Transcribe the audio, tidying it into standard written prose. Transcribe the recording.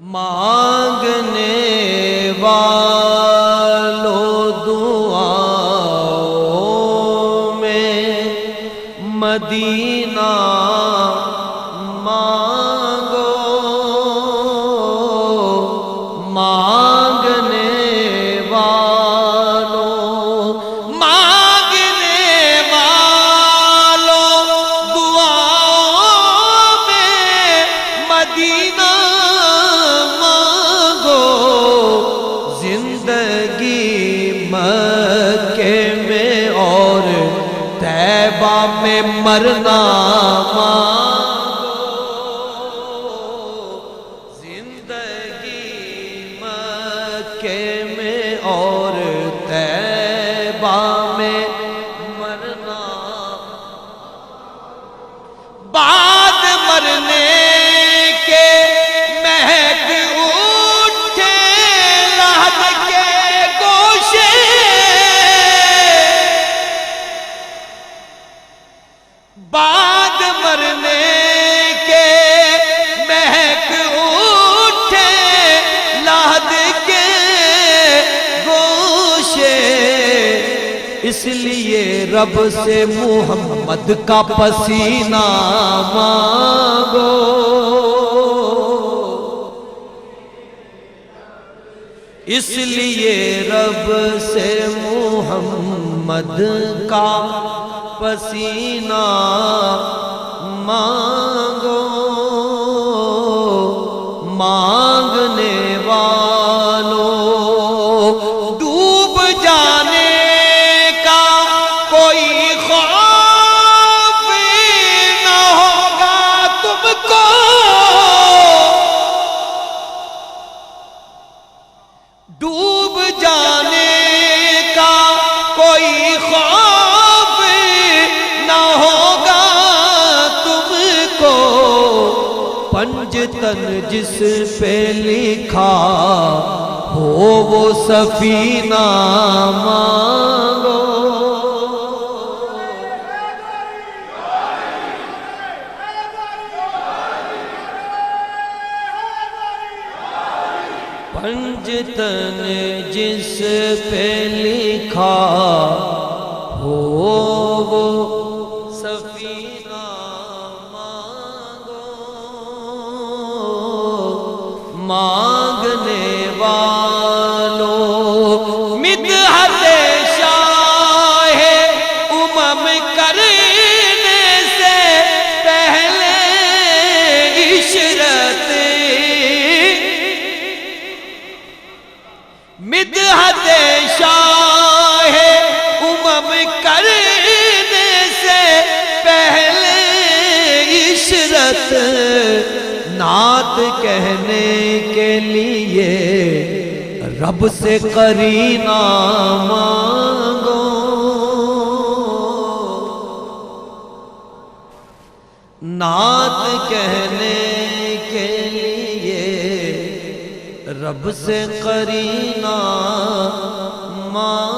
مانگنے والوں دعاؤں میں مدینہ مانگو، مانگنے والوں دعاؤں میں مدینہ میں مرنا مانگو، زندگی مکے میں اور طیبہ میں مرنا، بعد مرنے کے مہک اٹھے لحد کے گوشے، بعد مرنے کے مہک اٹھے لحد کے گوشے، اس لیے رب سے محمد کا پسینہ مانگو، اس لیے رب سے محمد کا پسینہ مانگو، مانگنے والوں ڈوب جانے کا کوئی خوف نہ ہوگا تم کو، ڈوب جانے کا کوئی خوف نہ ہوگا تم کو، پنجتن جس پہ لکھا ہو وہ سفینہ مانگو، پنجتن جس پہ لکھا ہو وہ سفینہ مانگو، مانگنے والوں مدحت شاہ امم کرنے سے پہلے عشرت، مدحت شاہ امم کرنے سے پہلے عشرت، نعت کہنے کے لیے رب سے قرینہ مانگو، نعت کہنے کے لیے رب سے قرینہ مانگو۔